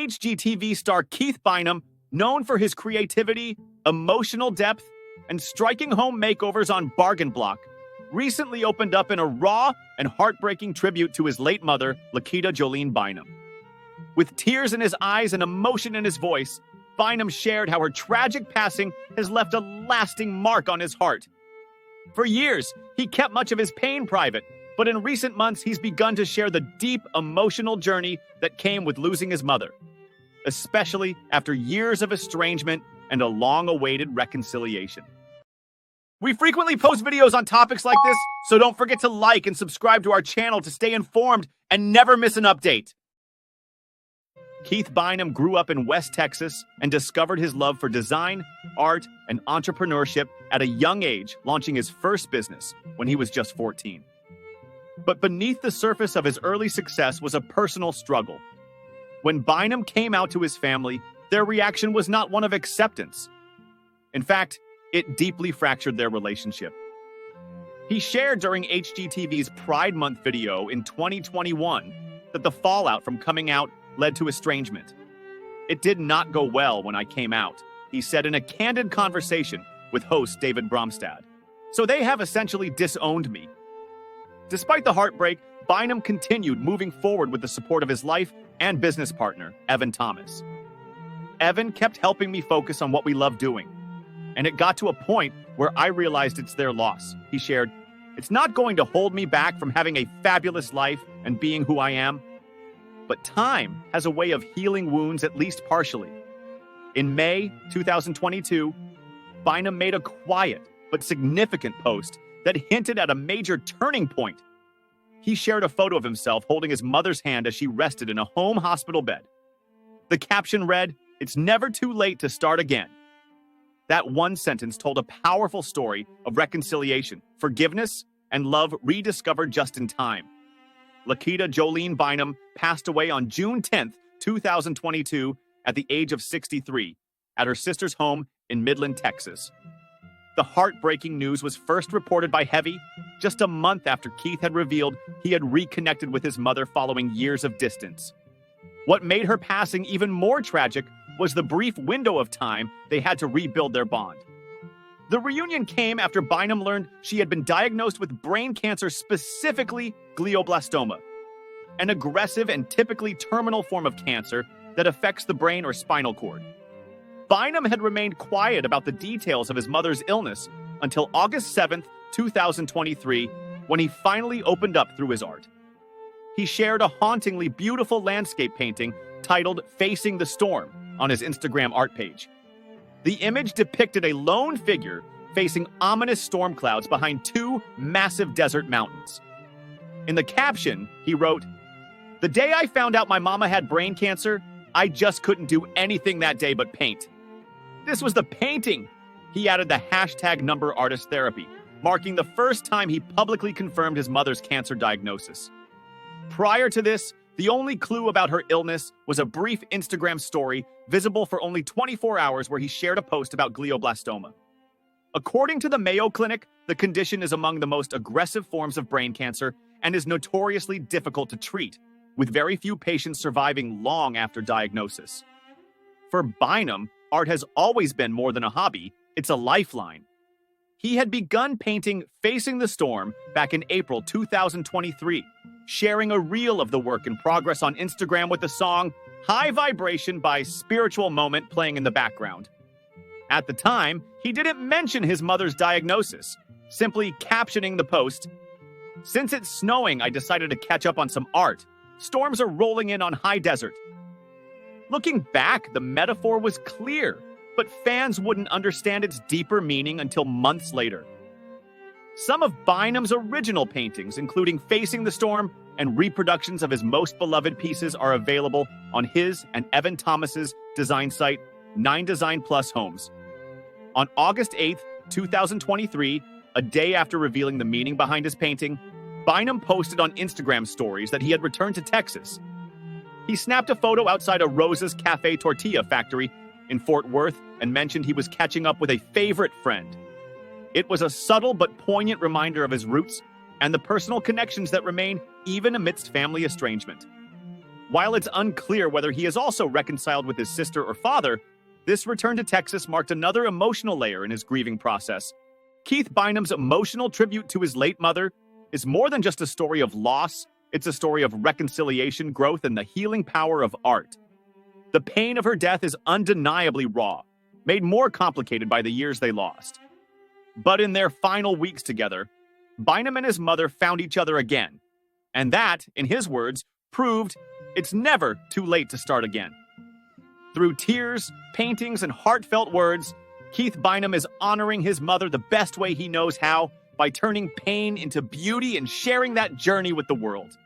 HGTV star Keith Bynum, known for his creativity, emotional depth, and striking home makeovers on Bargain Block, recently opened up in a raw and heartbreaking tribute to his late mother, LaQuita Jolene Bynum. With tears in his eyes and emotion in his voice, Bynum shared how her tragic passing has left a lasting mark on his heart. For years, he kept much of his pain private, but in recent months, he's begun to share the deep emotional journey that came with losing his mother, especially after years of estrangement and a long-awaited reconciliation. We frequently post videos on topics like this, so don't forget to like and subscribe to our channel to stay informed and never miss an update. Keith Bynum grew up in West Texas and discovered his love for design, art, and entrepreneurship at a young age, launching his first business when he was just 14. But beneath the surface of his early success was a personal struggle. When Bynum came out to his family, their reaction was not one of acceptance. In fact, it deeply fractured their relationship. He shared during HGTV's Pride Month video in 2021 that the fallout from coming out led to estrangement. "It did not go well when I came out," he said in a candid conversation with host David Bromstad. "So they have essentially disowned me." Despite the heartbreak, Bynum continued moving forward with the support of his life and business partner, Evan Thomas. "Evan kept helping me focus on what we love doing. And it got to a point where I realized it's their loss," he shared. "It's not going to hold me back from having a fabulous life and being who I am. But time has a way of healing wounds at least partially." In May 2022, Bynum made a quiet but significant post that hinted at a major turning point. He shared a photo of himself holding his mother's hand as she rested in a home hospital bed. The caption read, "It's never too late to start again." That one sentence told a powerful story of reconciliation, forgiveness, and love rediscovered just in time. LaQuita Jolene Bynum passed away on June 10th, 2022, at the age of 63, at her sister's home in Midland, Texas. The heartbreaking news was first reported by Heavy just a month after Keith had revealed he had reconnected with his mother following years of distance. What made her passing even more tragic was the brief window of time they had to rebuild their bond. The reunion came after Bynum learned she had been diagnosed with brain cancer, specifically glioblastoma, an aggressive and typically terminal form of cancer that affects the brain or spinal cord. Bynum had remained quiet about the details of his mother's illness until August 7th, 2023, when he finally opened up through his art. He shared a hauntingly beautiful landscape painting titled "Facing the Storm" on his Instagram art page. The image depicted a lone figure facing ominous storm clouds behind two massive desert mountains. In the caption, he wrote, "The day I found out my mama had brain cancer, I just couldn't do anything that day but paint." This was the painting. He added the hashtag #ArtistTherapy, marking the first time he publicly confirmed his mother's cancer diagnosis. Prior to this, the only clue about her illness was a brief Instagram story visible for only 24 hours where he shared a post about glioblastoma. According to the Mayo Clinic, the condition is among the most aggressive forms of brain cancer and is notoriously difficult to treat, with very few patients surviving long after diagnosis. For Bynum, art has always been more than a hobby, it's a lifeline. He had begun painting "Facing the Storm" back in April 2023, sharing a reel of the work in progress on Instagram with the song "High Vibration" by Spiritual Moment playing in the background. At the time, he didn't mention his mother's diagnosis, simply captioning the post, "Since it's snowing, I decided to catch up on some art. Storms are rolling in on high desert." Looking back, the metaphor was clear, but fans wouldn't understand its deeper meaning until months later. Some of Bynum's original paintings, including "Facing the Storm" and reproductions of his most beloved pieces, are available on his and Evan Thomas's design site, 9Design Plus Homes. On August 8th, 2023, a day after revealing the meaning behind his painting, Bynum posted on Instagram stories that he had returned to Texas. He snapped a photo outside a Rosa's Cafe Tortilla factory in Fort Worth and mentioned he was catching up with a favorite friend. It was a subtle but poignant reminder of his roots and the personal connections that remain even amidst family estrangement. While it's unclear whether he is also reconciled with his sister or father, this return to Texas marked another emotional layer in his grieving process. Keith Bynum's emotional tribute to his late mother is more than just a story of loss, it's a story of reconciliation, growth, and the healing power of art. The pain of her death is undeniably raw, made more complicated by the years they lost. But in their final weeks together, Bynum and his mother found each other again. And that, in his words, proved it's never too late to start again. Through tears, paintings, and heartfelt words, Keith Bynum is honoring his mother the best way he knows how, by turning pain into beauty and sharing that journey with the world.